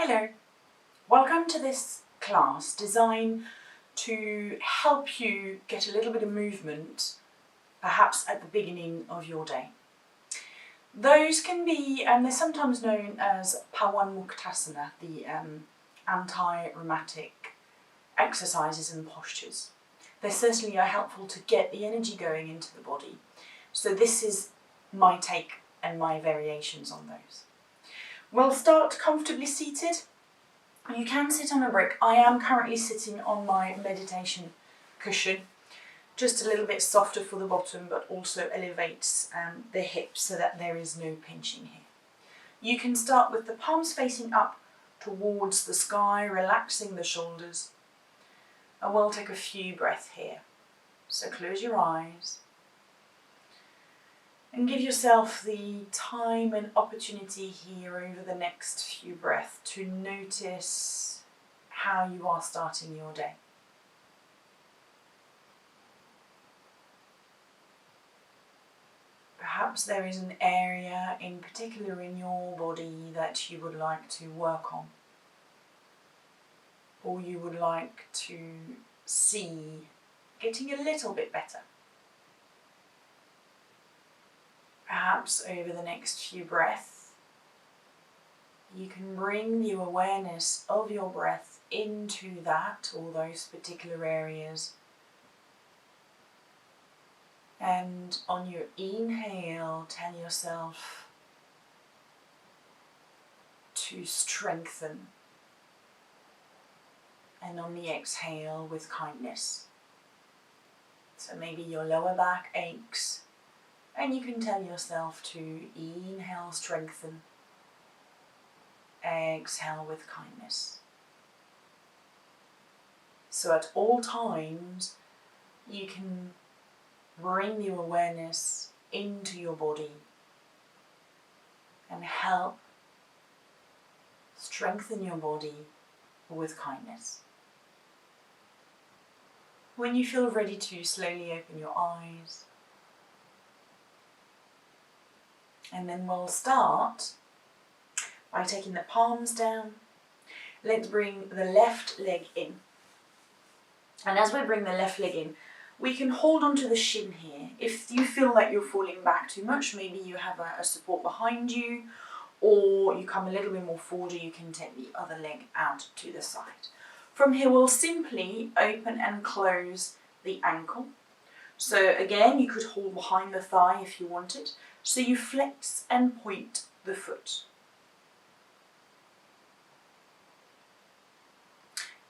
Hello, welcome to this class designed to help you get a little bit of movement, perhaps at the beginning of your day. Those can be, they're sometimes known as Pawan Muktasana, the anti-rheumatic exercises and postures. They certainly are helpful to get the energy going into the body. So this is my take and my variations on those. We'll start comfortably seated. You can sit on a brick. I am currently sitting on my meditation cushion, just a little bit softer for the bottom, but also elevates the hips so that there is no pinching here. You can start with the palms facing up towards the sky, relaxing the shoulders. And we'll take a few breaths here. So close your eyes. And give yourself the time and opportunity here over the next few breaths to notice how you are starting your day. Perhaps there is an area in particular in your body that you would like to work on, or you would like to see getting a little bit better. Perhaps over the next few breaths, you can bring the awareness of your breath into that or those particular areas. And on your inhale, tell yourself to strengthen. And on the exhale, with kindness. So maybe your lower back aches. And you can tell yourself to inhale, strengthen, exhale with kindness. So at all times, you can bring your awareness into your body and help strengthen your body with kindness. When you feel ready to, slowly open your eyes. And then we'll start by taking the palms down. Let's bring the left leg in. And as we bring the left leg in, we can hold onto the shin here. If you feel that you're falling back too much, maybe you have a support behind you, or you come a little bit more forward, you can take the other leg out to the side. From here, we'll simply open and close the ankle. So again, you could hold behind the thigh if you wanted. So you flex and point the foot.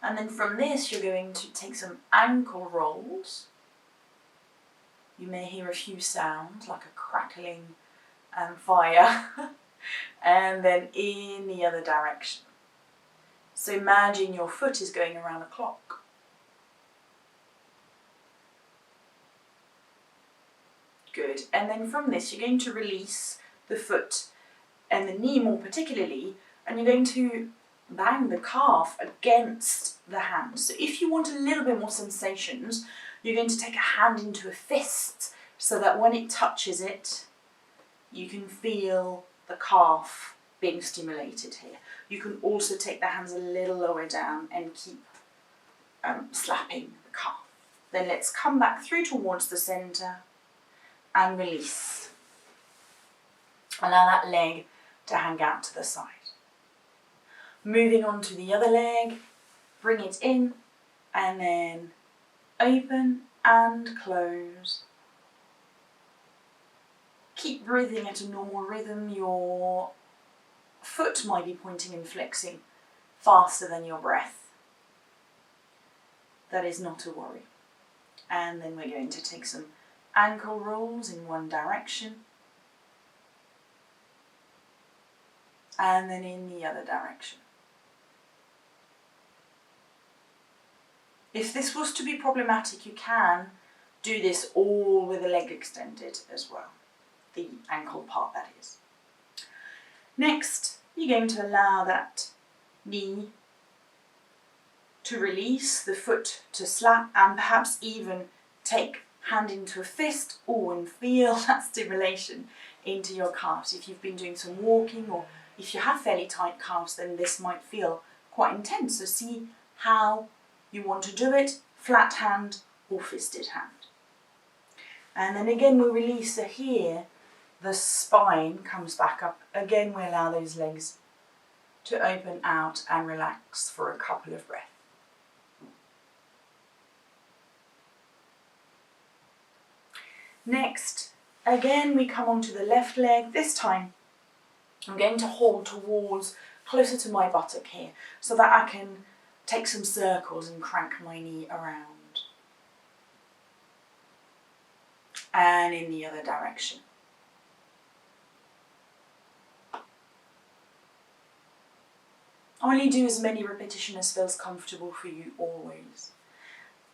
And then from this, you're going to take some ankle rolls. You may hear a few sounds like a crackling fire. And then in the other direction. So imagine your foot is going around a clock. Good. And then from this, you're going to release the foot and the knee more particularly, and you're going to bang the calf against the hand. So if you want a little bit more sensations, you're going to take a hand into a fist so that when it touches it, you can feel the calf being stimulated here. You can also take the hands a little lower down and keep slapping the calf. Then let's come back through towards the center and release. Allow that leg to hang out to the side. Moving on to the other leg, bring it in and then open and close. Keep breathing at a normal rhythm. Your foot might be pointing and flexing faster than your breath. That is not a worry. And then we're going to take some ankle rolls in one direction and then in the other direction. If this was to be problematic, you can do this all with the leg extended as well, the ankle part that is. Next, you're going to allow that knee to release, the foot to slap, and perhaps even take hand into a fist, and feel that stimulation into your calves. If you've been doing some walking or if you have fairly tight calves, then this might feel quite intense. So see how you want to do it, flat hand or fisted hand. And then again we release, so here the spine comes back up. Again we allow those legs to open out and relax for a couple of breaths. Next, again we come onto the left leg. This time I'm going to hold towards, closer to my buttock here, so that I can take some circles and crank my knee around. And in the other direction. Only do as many repetitions as feels comfortable for you always.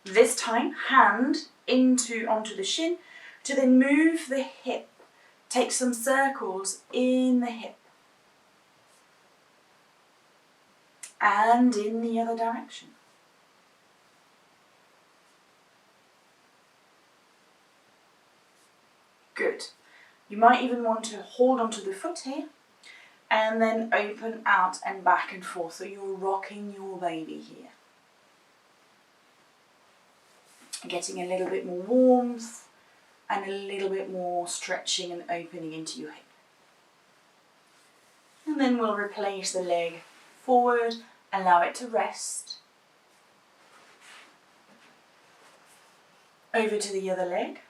This time, hand onto the shin, to then move the hip. Take some circles in the hip. And in the other direction. Good. You might even want to hold onto the foot here and then open out and back and forth, so you're rocking your baby here. Getting a little bit more warmth and a little bit more stretching and opening into your hip. And then we'll replace the leg forward, allow it to rest. Over to the other leg.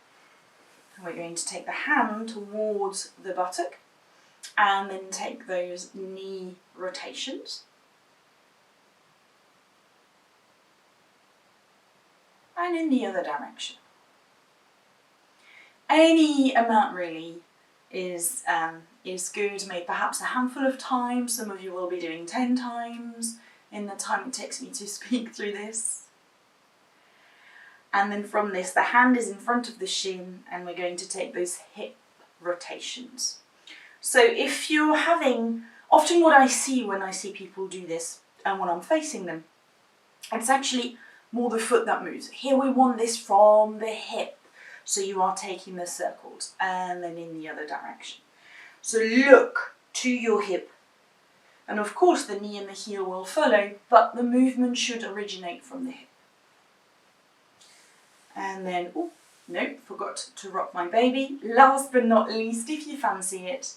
We're going to take the hand towards the buttock and then take those knee rotations. And in the other direction. Any amount really is good, maybe perhaps a handful of times. Some of you will be doing 10 times in the time it takes me to speak through this. And then from this, the hand is in front of the shin and we're going to take those hip rotations. So if you're having, often what I see when I see people do this and when I'm facing them, it's actually more the foot that moves. Here we want this from the hip. So you are taking the circles and then in the other direction. So look to your hip. And of course the knee and the heel will follow, but the movement should originate from the hip. And then, oh, no, forgot to rock my baby. Last but not least, if you fancy it,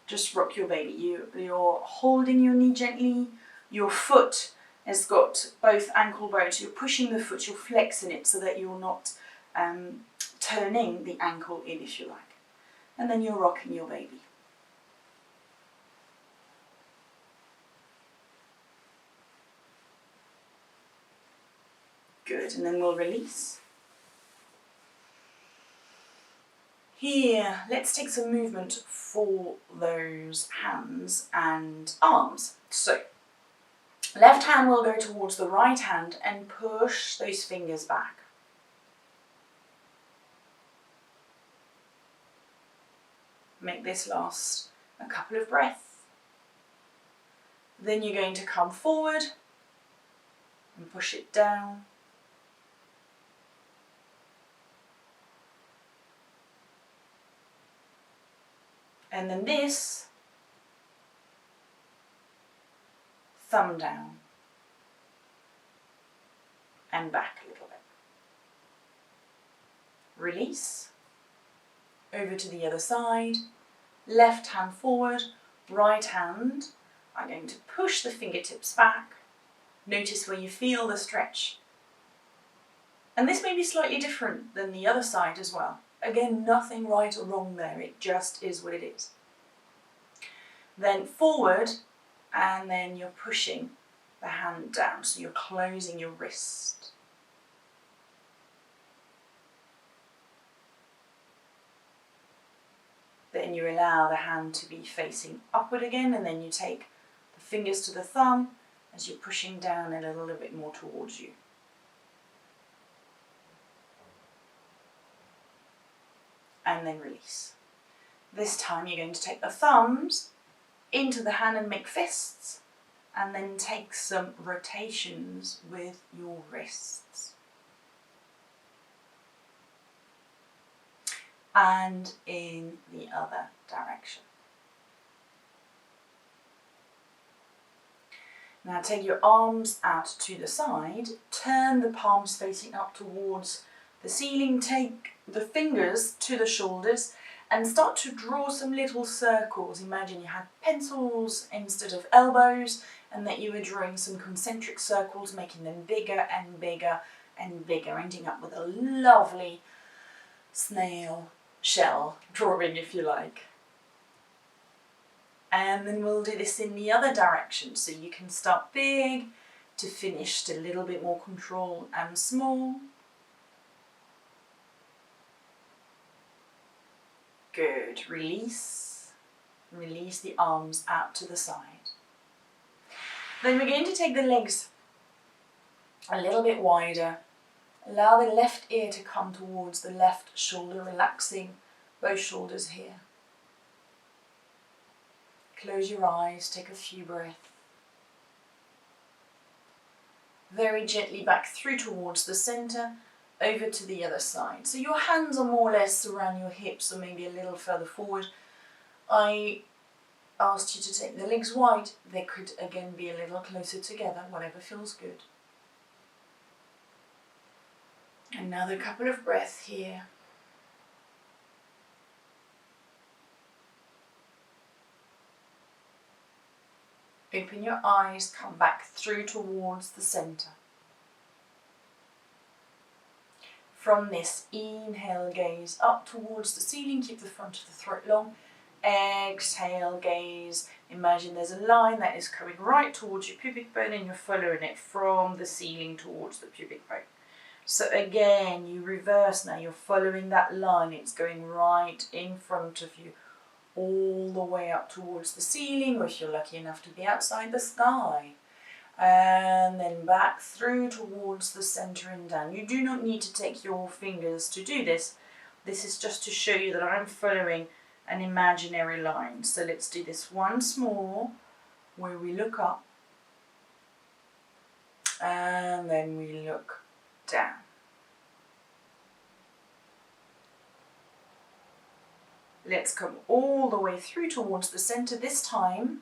just rock your baby. You're holding your knee gently. Your foot has got both ankle bones. You're pushing the foot, you're flexing it so that you're not turning the ankle in, if you like. And then you're rocking your baby. Good, and then we'll release. Here, let's take some movement for those hands and arms. So, left hand will go towards the right hand and push those fingers back. Make this last a couple of breaths. Then you're going to come forward and push it down. And then this, thumb down and back a little bit. Release, over to the other side, left hand forward, right hand. I'm going to push the fingertips back. Notice where you feel the stretch. And this may be slightly different than the other side as well. Again, nothing right or wrong there, it just is what it is. Then forward, and then you're pushing the hand down, so you're closing your wrist. Then you allow the hand to be facing upward again, and then you take the fingers to the thumb as you're pushing down a little bit more towards you. And then release. This time you're going to take the thumbs into the hand and make fists, and then take some rotations with your wrists. And in the other direction. Now take your arms out to the side, turn the palms facing up towards the ceiling, take the fingers to the shoulders and start to draw some little circles. Imagine you had pencils instead of elbows and that you were drawing some concentric circles, making them bigger and bigger and bigger, ending up with a lovely snail shell drawing, if you like. And then we'll do this in the other direction, so you can start big to finish a little bit more controlled and small. Good. Release. Release the arms out to the side. Then we're going to take the legs a little bit wider. Allow the left ear to come towards the left shoulder, relaxing both shoulders here. Close your eyes, take a few breaths. Very gently back through towards the center, over to the other side. So your hands are more or less around your hips or maybe a little further forward. I asked you to take the legs wide. They could again be a little closer together, whatever feels good. Another couple of breaths here. Open your eyes, come back through towards the center. From this, inhale, gaze up towards the ceiling, keep the front of the throat long. Exhale, gaze. Imagine there's a line that is coming right towards your pubic bone and you're following it from the ceiling towards the pubic bone. So again, you reverse now, you're following that line, it's going right in front of you, all the way up towards the ceiling, or if you're lucky enough to be outside, the sky. And then back through towards the center and down. You do not need to take your fingers to do this. This is just to show you that I'm following an imaginary line. So let's do this once more, where we look up and then we look down. Let's come all the way through towards the center. This time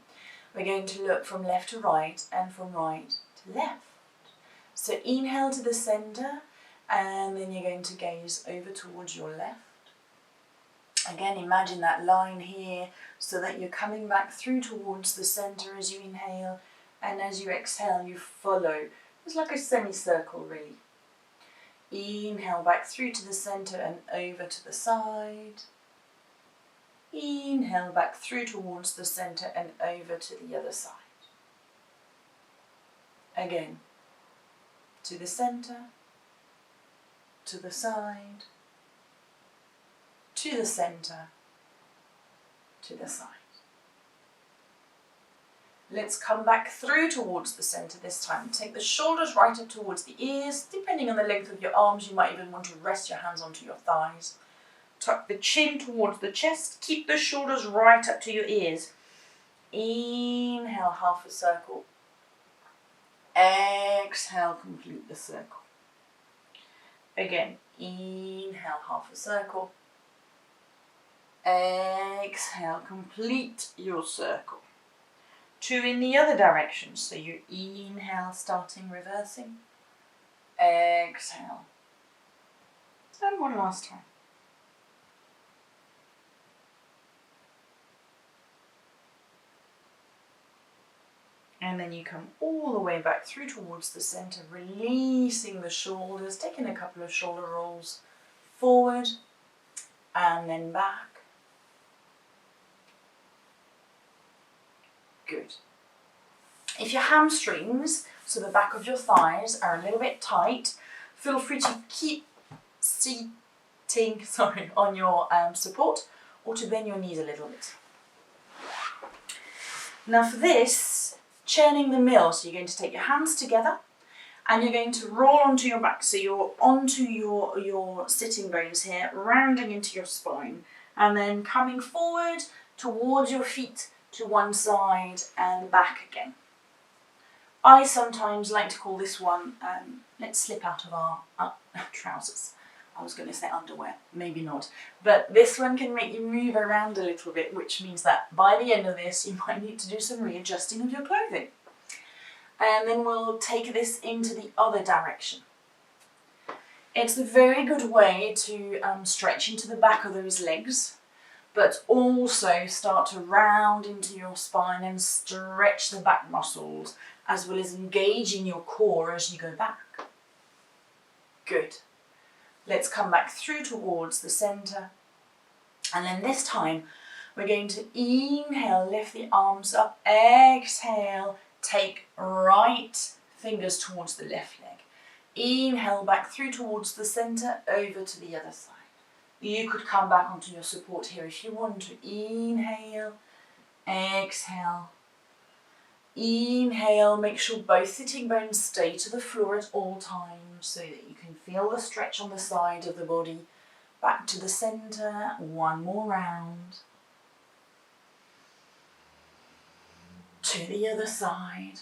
we're going to look from left to right and from right to left. So inhale to the center and then you're going to gaze over towards your left. Again, imagine that line here so that you're coming back through towards the center as you inhale, and as you exhale you follow. It's like a semicircle really. Inhale back through to the center and over to the side. Inhale back through towards the center and over to the other side. Again, to the center, to the side, to the center, to the side. Let's come back through towards the center this time. Take the shoulders right up towards the ears. Depending on the length of your arms, you might even want to rest your hands onto your thighs. Tuck the chin towards the chest. Keep the shoulders right up to your ears. Inhale, half a circle. Exhale, complete the circle. Again, inhale, half a circle. Exhale, complete your circle. 2 in the other direction. So you inhale, starting, reversing. Exhale. And one last time. And then you come all the way back through towards the center, releasing the shoulders, taking a couple of shoulder rolls forward and then back. Good. If your hamstrings, so the back of your thighs, are a little bit tight, feel free to keep sitting on your support, or to bend your knees a little bit. Now for this, churning the mill, so you're going to take your hands together and you're going to roll onto your back, so you're onto your sitting bones here, rounding into your spine, and then coming forward towards your feet to one side and back again. I sometimes like to call this one, let's slip out of our trousers. I was going to say underwear, maybe not. But this one can make you move around a little bit, which means that by the end of this, you might need to do some readjusting of your clothing. And then we'll take this into the other direction. It's a very good way to stretch into the back of those legs, but also start to round into your spine and stretch the back muscles, as well as engaging your core as you go back. Good. Let's come back through towards the center. And then this time, we're going to inhale, lift the arms up, exhale, take right fingers towards the left leg. Inhale back through towards the center, over to the other side. You could come back onto your support here if you want to. Inhale, exhale. Inhale, make sure both sitting bones stay to the floor at all times so that you can feel the stretch on the side of the body. Back to the center, one more round. To the other side.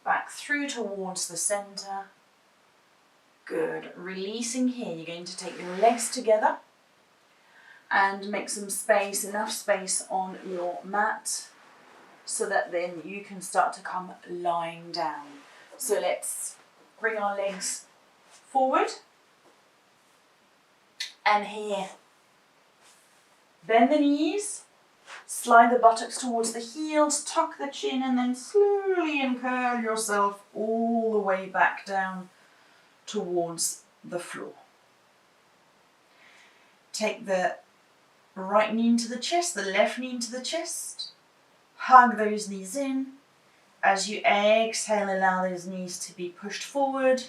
Back through towards the center. Good. Releasing here, you're going to take your legs together and make some space, enough space on your mat so that then you can start to come lying down. So let's bring our legs forward. And here, bend the knees, slide the buttocks towards the heels, tuck the chin, and then slowly curl yourself all the way back down towards the floor. Take the right knee into the chest, the left knee into the chest. Hug those knees in. As you exhale, allow those knees to be pushed forward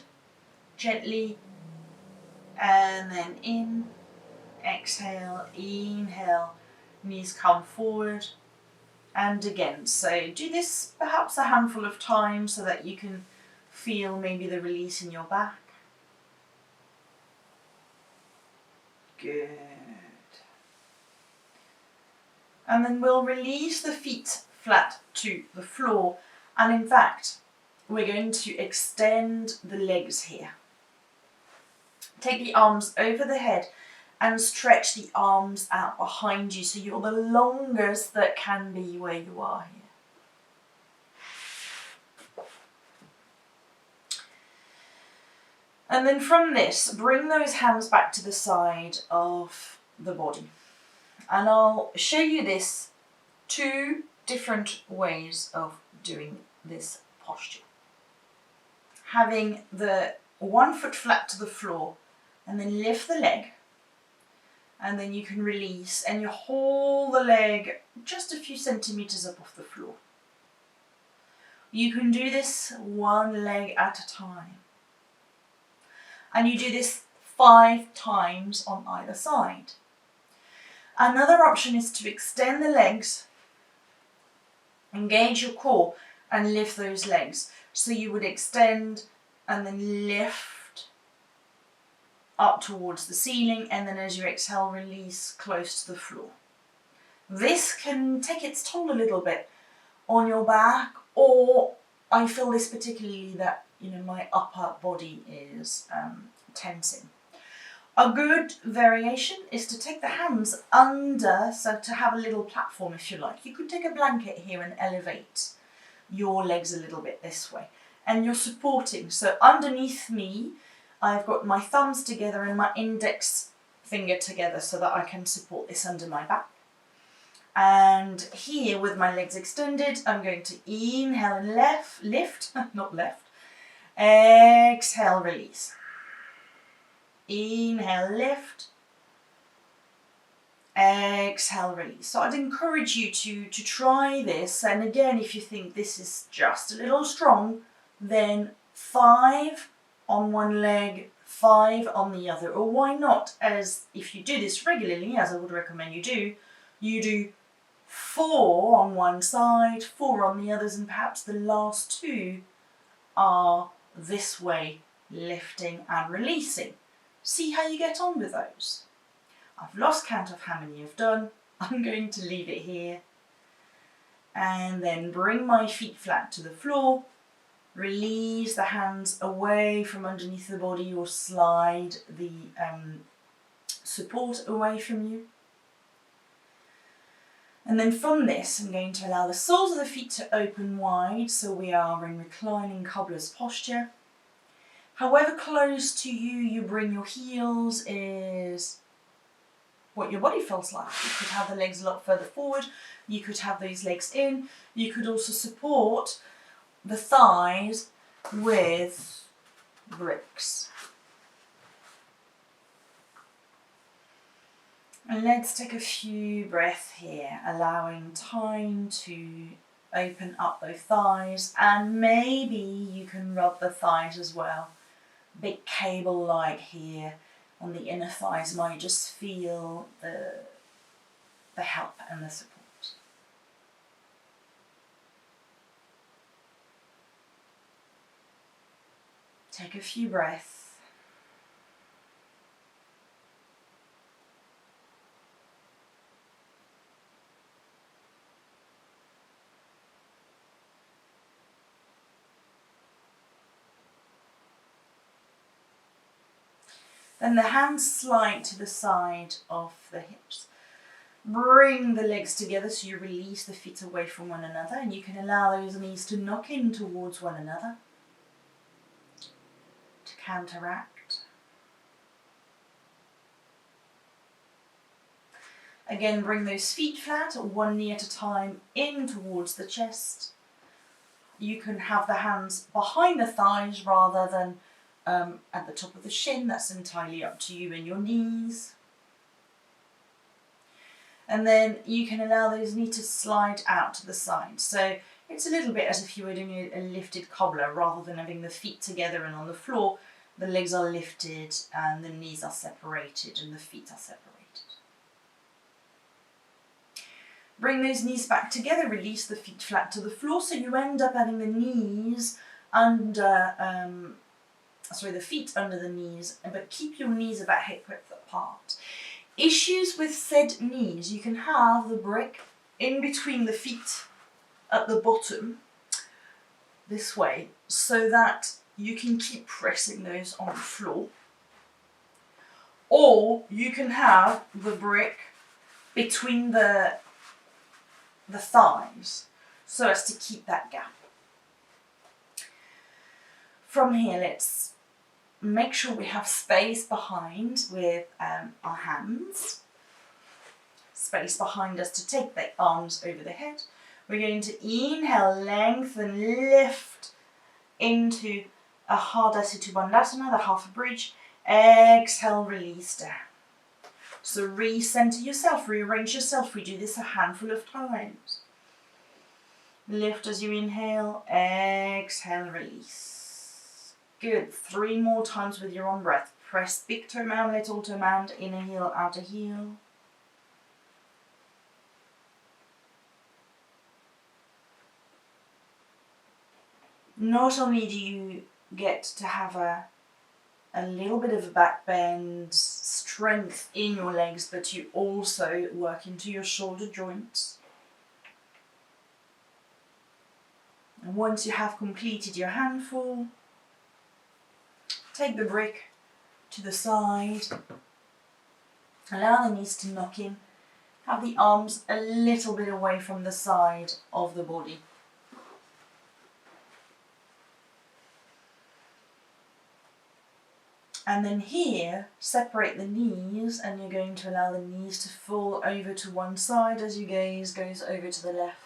gently. And then in, exhale, inhale, knees come forward. And again, so do this perhaps a handful of times so that you can feel maybe the release in your back. Good. And then we'll release the feet flat to the floor. And in fact, we're going to extend the legs here. Take the arms over the head and stretch the arms out behind you so you're the longest that can be where you are here. And then from this, bring those hands back to the side of the body. And I'll show you this two different ways of doing this posture. Having the one foot flat to the floor and then lift the leg, and then you can release and you hold the leg just a few centimeters up off the floor. You can do this one leg at a time. And you do this 5 times on either side. Another option is to extend the legs, engage your core and lift those legs. So you would extend and then lift up towards the ceiling, and then as you exhale, release close to the floor. This can take its toll a little bit on your back, or I feel this particularly that, my upper body is tensing. A good variation is to take the hands under, so to have a little platform if you like. You could take a blanket here and elevate your legs a little bit this way. And you're supporting, so underneath me, I've got my thumbs together and my index finger together so that I can support this under my back. And here with my legs extended, I'm going to inhale and lift, not left, exhale, release. Inhale, lift, exhale, release. So I'd encourage you to try this, and again, if you think this is just a little strong, then 5 on one leg, 5 on the other, or why not, as if you do this regularly, as I would recommend you do 4 on one side, 4 on the others, and perhaps the last 2 are this way, lifting and releasing. See how you get on with those. I've lost count of how many you've done. I'm going to leave it here. And then bring my feet flat to the floor. Release the hands away from underneath the body, or slide the support away from you. And then from this, I'm going to allow the soles of the feet to open wide, so we are in reclining cobbler's posture. However close to you bring your heels is what your body feels like. You could have the legs a lot further forward, you could have those legs in, you could also support the thighs with bricks. And let's take a few breaths here, allowing time to open up those thighs, and maybe you can rub the thighs as well. Big cable-like here on the inner thighs might just feel the help and the support. Take a few breaths. Then the hands slide to the side of the hips. Bring the legs together so you release the feet away from one another, and you can allow those knees to knock in towards one another to counteract. Again, bring those feet flat, one knee at a time, in towards the chest. You can have the hands behind the thighs rather than at the top of the shin. That's entirely up to you and your knees. And then you can allow those knees to slide out to the side. So it's a little bit as if you were doing a lifted cobbler, rather than having the feet together and on the floor, the legs are lifted and the knees are separated and the feet are separated. Bring those knees back together, release the feet flat to the floor, so you end up having the knees under, the feet under the knees, but keep your knees about hip width apart. Issues with said knees, you can have the brick in between the feet at the bottom, this way, so that you can keep pressing those on the floor. Or you can have the brick between the thighs, so as to keep that gap. From here, let's make sure we have space behind with our hands. Space behind us to take the arms over the head. We're going to inhale, lengthen, lift into a Ardha Setu Bandhasana, the half a bridge. Exhale, release down. So recenter yourself, rearrange yourself. We do this a handful of times. Lift as you inhale, exhale, release. Good. 3 more times with your own breath. Press big toe mound, little toe mound, inner heel, outer heel. Not only do you get to have a little bit of a back bend, strength in your legs, but you also work into your shoulder joints. And once you have completed your handful, take the brick to the side, allow the knees to knock in, have the arms a little bit away from the side of the body. And then here, separate the knees, and you're going to allow the knees to fall over to one side as your gaze goes over to the left.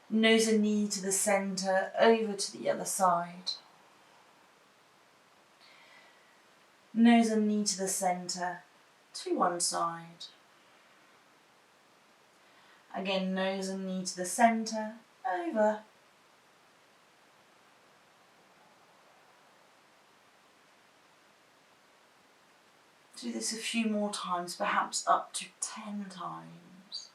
Nose and knee to the centre, over to the other side. Nose and knee to the centre, to one side. Again, nose and knee to the centre, over. Do this a few more times, perhaps up to 10 times.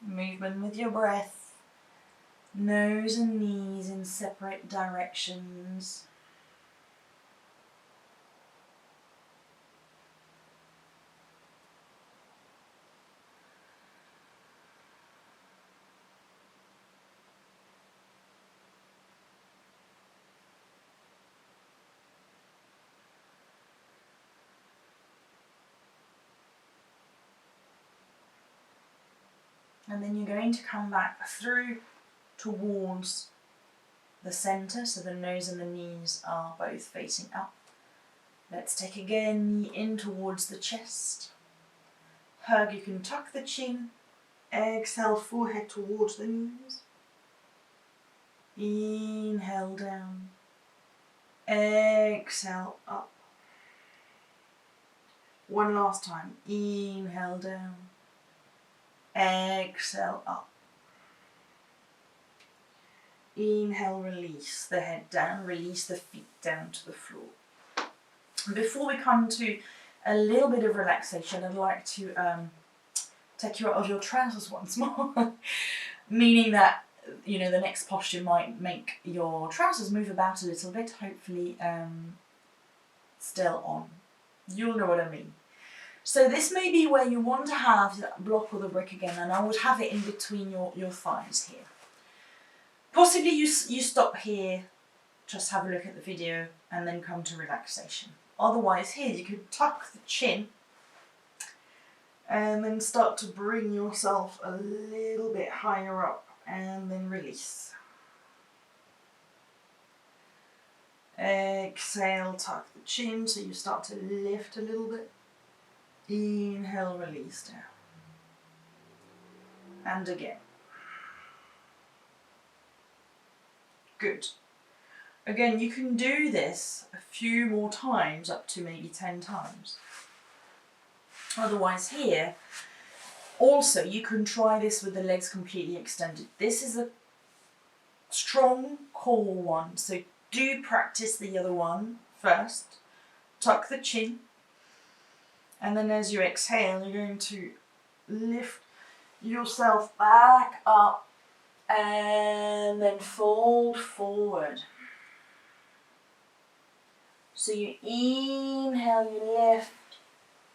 Movement with your breath. Nose and knees in separate directions. And then you're going to come back through towards the center, so the nose and the knees are both facing up. Let's take again, knee in towards the chest. Hug, you can tuck the chin. Exhale, forehead towards the knees. Inhale down. Exhale up. One last time. Inhale down. Exhale up. Inhale, release the head down, release the feet down to the floor. And before we come to a little bit of relaxation, I'd like to take you out of your trousers once more, meaning that, you know, the next posture might make your trousers move about a little bit, hopefully still on. You'll know what I mean. So this may be where you want to have that block or the brick again, and I would have it in between your thighs here. Possibly you stop here, just have a look at the video, and then come to relaxation. Otherwise here you could tuck the chin and then start to bring yourself a little bit higher up and then release. Exhale, tuck the chin so you start to lift a little bit. Inhale, release down. And again. Good. Again, you can do this a few more times, up to maybe 10 times. Otherwise here, also you can try this with the legs completely extended. This is a strong core one, so do practice the other one first. Tuck the chin. And then as you exhale, you're going to lift yourself back up and then fold forward. So you inhale, you lift,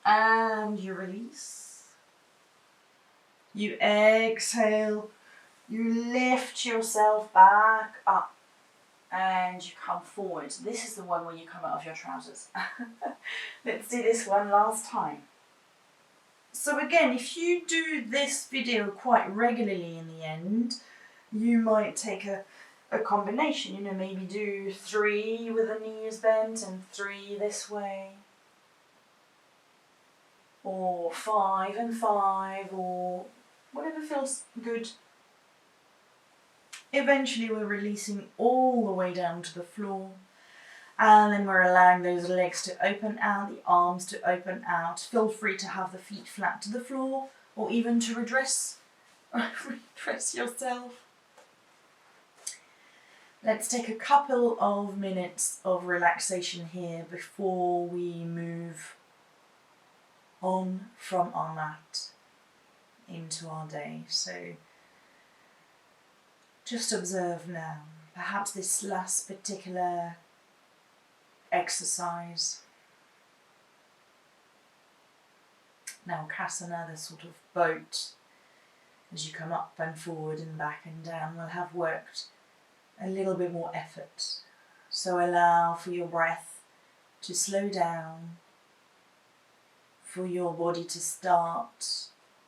and you release. You exhale, you lift yourself back up, and you come forward. This is the one where you come out of your trousers. Let's do this one last time. So again, if you do this video quite regularly in the end, you might take a combination, you know, maybe do 3 with the knees bent and 3 this way, or 5 and 5, or whatever feels good. Eventually we're releasing all the way down to the floor, and then we're allowing those legs to open out, the arms to open out. Feel free to have the feet flat to the floor, or even to redress yourself. Let's take a couple of minutes of relaxation here before we move on from our mat into our day. So just observe now, perhaps this last particular exercise. Now Kasana, the sort of boat, as you come up and forward and back and down, will have worked a little bit more effort. So allow for your breath to slow down, for your body to start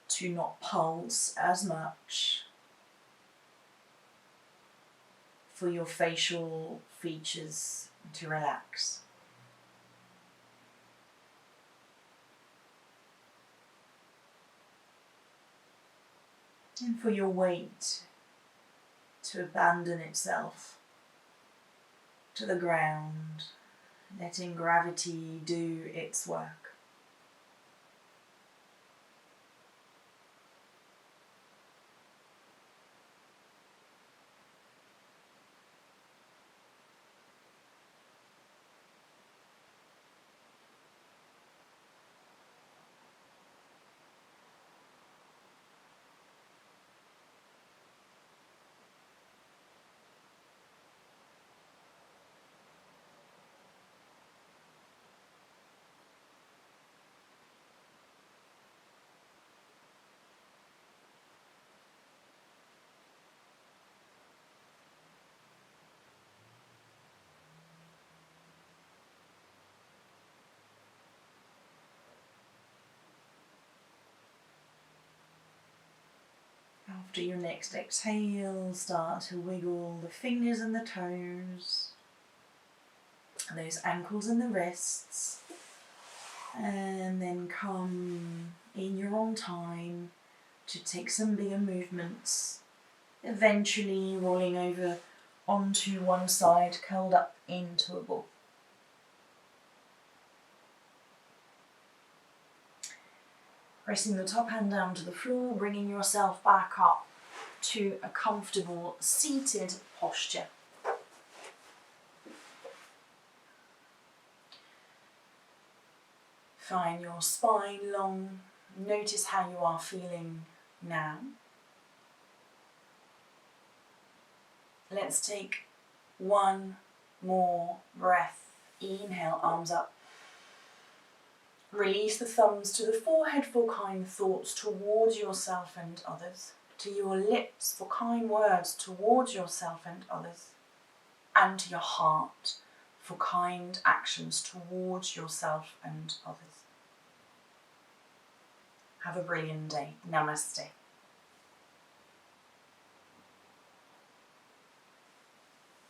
to not pulse as much, for your facial features to relax. And for your weight to abandon itself to the ground, letting gravity do its work. after your next exhale, start to wiggle the fingers and the toes, and those ankles and the wrists, and then come in your own time to take some bigger movements, eventually rolling over onto one side, curled up into a ball. Pressing the top hand down to the floor, bringing yourself back up to a comfortable seated posture. Find your spine long. Notice how you are feeling now. Let's take one more breath. Inhale, arms up. Release the thumbs to the forehead for kind thoughts towards yourself and others. To your lips for kind words towards yourself and others. And to your heart for kind actions towards yourself and others. Have a brilliant day. Namaste.